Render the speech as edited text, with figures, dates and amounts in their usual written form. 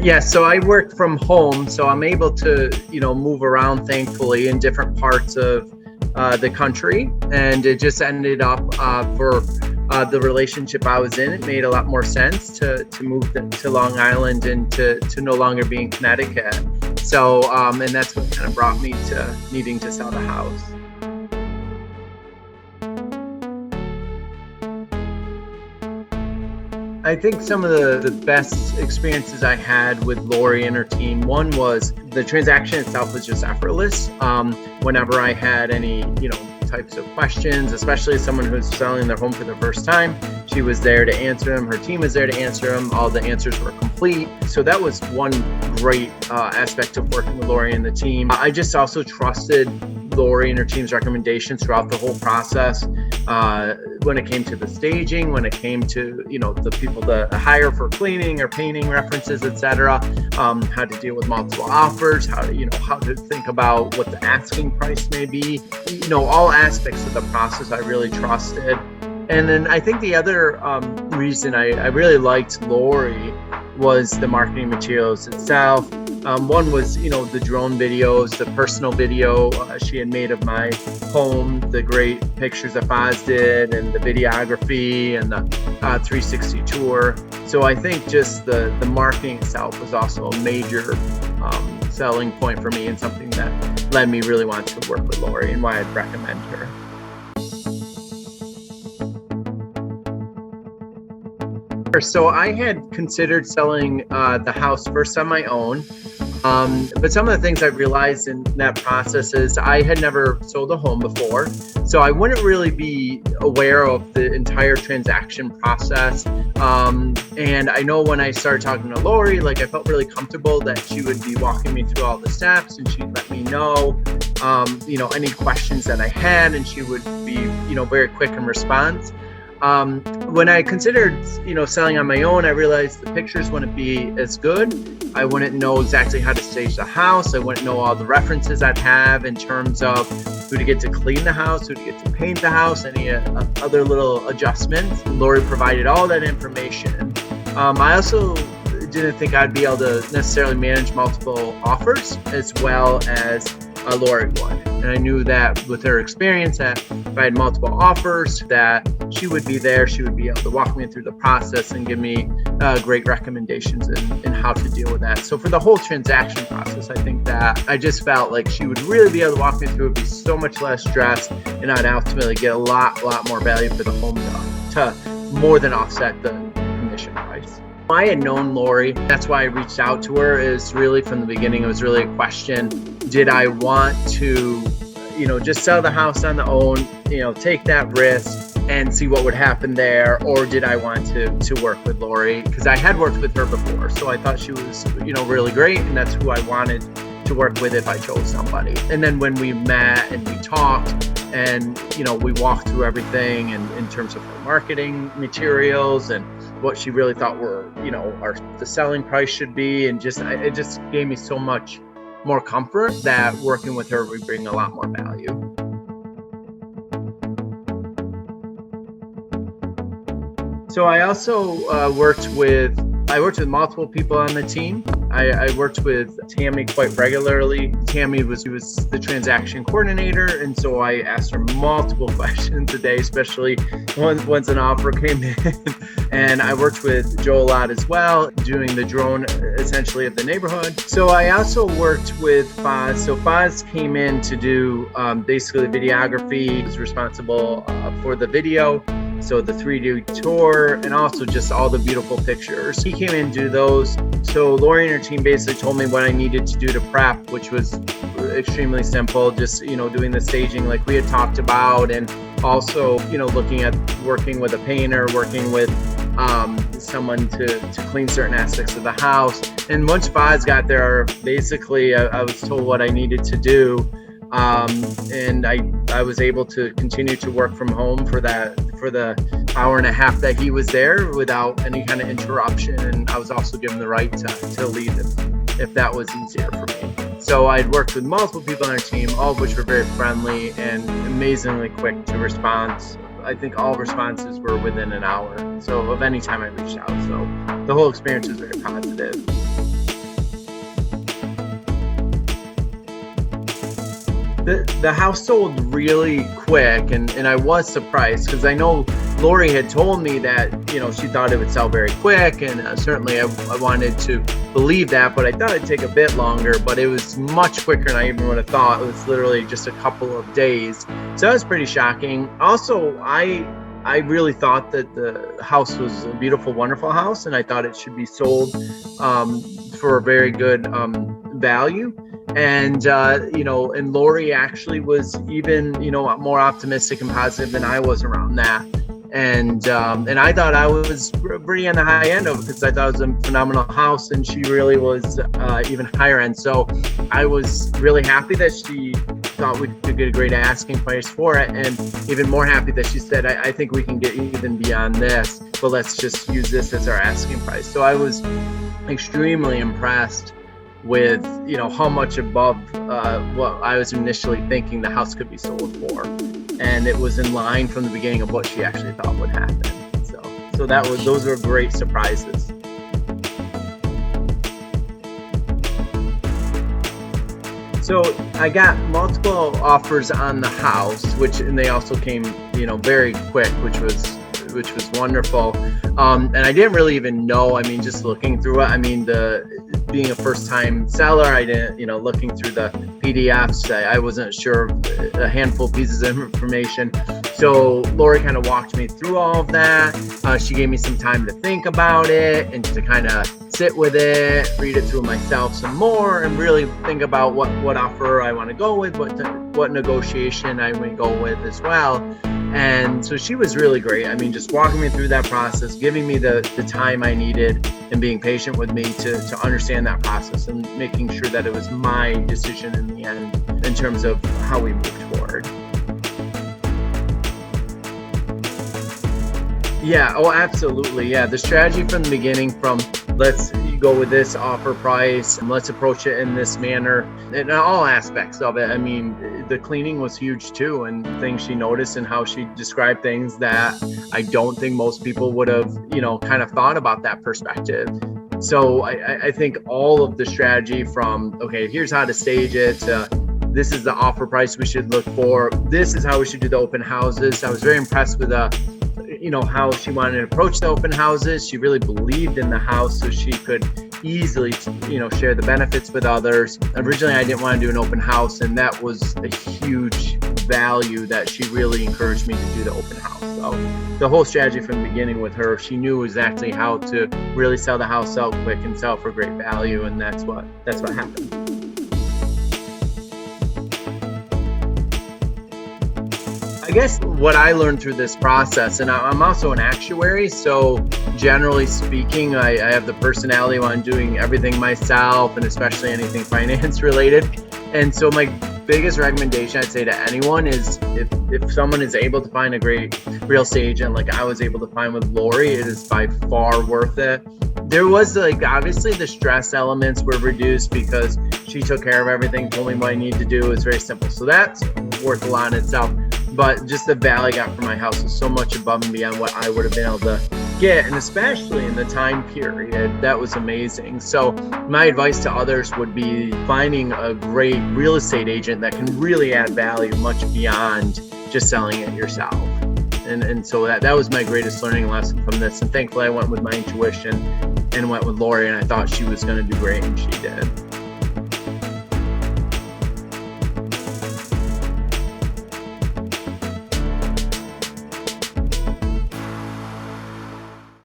Yeah, so I work from home, so I'm able to, move around thankfully in different parts of the country. And it just ended up for the relationship I was in, it made a lot more sense to move to Long Island and to no longer be in Connecticut. So, and that's what kind of brought me to needing to sell the house. I think some of the best experiences I had with Lori and her team, one was the transaction itself was just effortless. Whenever I had any, types of questions, especially as someone who's selling their home for the first time, she was there to answer them. Her team was there to answer them. All the answers were complete. So that was one great aspect of working with Lori and the team. I just also trusted Lori and her team's recommendations throughout the whole process. When it came to the staging, when it came to, the people to hire for cleaning or painting references, etc., how to deal with multiple offers, how to think about what the asking price may be, all aspects of the process I really trusted. And then I think the other reason I really liked Lori was the marketing materials itself. One was, the drone videos, the personal video she had made of my home, the great pictures that Foz did, and the videography and the 360 tour. So I think just the marketing itself was also a major selling point for me and something that led me really want to work with Lori and why I'd recommend her. So I had considered selling the house first on my own. But some of the things I realized in that process is I had never sold a home before. So I wouldn't really be aware of the entire transaction process. And I know when I started talking to Lori, I felt really comfortable that she would be walking me through all the steps and she'd let me know, any questions that I had, and she would be, very quick in response. When I considered, selling on my own, I realized the pictures wouldn't be as good. I wouldn't know exactly how to stage the house. I wouldn't know all the references I'd have in terms of who to get to clean the house, who to get to paint the house, any other little adjustments. Lori provided all that information. I also didn't think I'd be able to necessarily manage multiple offers as well as Lori would. And I knew that with her experience, that if I had multiple offers, that she would be there. She would be able to walk me through the process and give me great recommendations in how to deal with that. So for the whole transaction process, I think that I just felt like she would really be able to walk me through. It would be so much less stress, and I'd ultimately get a lot more value for the home to more than offset the commission price. I had known Lori. That's why I reached out to her. Is really from the beginning, it was really a question. Did I want to, just sell the house on the own, take that risk and see what would happen there? Or did I want to work with Lori? Because I had worked with her before. So I thought she was, really great. And that's who I wanted to work with if I chose somebody. And then when we met and we talked and, we walked through everything and in terms of her marketing materials and what she really thought were, the selling price should be. And it just gave me so much more comfort that working with her would bring a lot more value. So I also worked with multiple people on the team. I worked with Tammy quite regularly. Tammy was the transaction coordinator, and so I asked her multiple questions a day, especially once an offer came in. And I worked with Joe a lot as well, doing the drone essentially of the neighborhood. So I also worked with Foz. So Foz came in to do basically videography. He was responsible for the video. So the 3D tour and also just all the beautiful pictures. He came in to do those. So Lori and her team basically told me what I needed to do to prep, which was extremely simple. Just, doing the staging like we had talked about, and also, looking at working with a painter, working with someone to clean certain aspects of the house. And once Foz got there, basically I was told what I needed to do. And I was able to continue to work from home for the hour and a half that he was there without any kind of interruption. And I was also given the right to leave if that was easier for me. So I'd worked with multiple people on our team, all of which were very friendly and amazingly quick to respond. I think all responses were within an hour. So of any time I reached out. So the whole experience was very positive. The house sold really quick, and I was surprised because I know Lori had told me that, she thought it would sell very quick, and certainly I wanted to believe that, but I thought it'd take a bit longer, but it was much quicker than I even would have thought. It was literally just a couple of days. So that was pretty shocking. Also, I really thought that the house was a beautiful, wonderful house, and I thought it should be sold for a very good value. And, and Lori actually was even, more optimistic and positive than I was around that. And I thought I was pretty on the high end of it because I thought it was a phenomenal house, and she really was even higher end. So I was really happy that she thought we could get a great asking price for it, and even more happy that she said, I think we can get even beyond this, but let's just use this as our asking price. So I was extremely impressed with how much above what I was initially thinking the house could be sold for, and it was in line from the beginning of what she actually thought would happen. So those were great surprises. So I got multiple offers on the house, and they also came very quick, which was wonderful. And I didn't really even know, just looking through it, being a first-time seller, I didn't, looking through the PDFs, I wasn't sure of a handful of pieces of information. So Lori kind of walked me through all of that. She gave me some time to think about it and to kind of sit with it, read it through myself some more, and really think about what offer I want to go with, what negotiation I would go with as well. And so she was really great. Just walking me through that process, giving me the time I needed, and being patient with me to understand that process, and making sure that it was my decision in the end in terms of how we moved forward. Yeah, oh, absolutely. Yeah, the strategy from the beginning, from let's go with this offer price, and let's approach it in this manner, in all aspects of it. The cleaning was huge too, and things she noticed and how she described things that I don't think most people would have, kind of thought about that perspective. So I think all of the strategy from, okay, here's how to stage it, to this is the offer price we should look for, this is how we should do the open houses. I was very impressed with how she wanted to approach the open houses. She really believed in the house, so she could easily, share the benefits with others. Originally, I didn't want to do an open house, and that was a huge value that she really encouraged me to do the open house. So the whole strategy from the beginning with her, she knew exactly how to really sell the house out quick and sell for great value, and that's what happened. I guess what I learned through this process, and I'm also an actuary, so generally speaking, I have the personality when I'm doing everything myself, and especially anything finance related. And so my biggest recommendation I'd say to anyone is if someone is able to find a great real estate agent like I was able to find with Lori, it is by far worth it. There was obviously the stress elements were reduced because she took care of everything, told me what I need to do. It's very simple. So that's worth a lot in itself. But just the value I got from my house was so much above and beyond what I would have been able to get, and especially in the time period, that was amazing. So my advice to others would be finding a great real estate agent that can really add value much beyond just selling it yourself. And so that was my greatest learning lesson from this. And thankfully I went with my intuition and went with Lori, and I thought she was going to do great, and she did.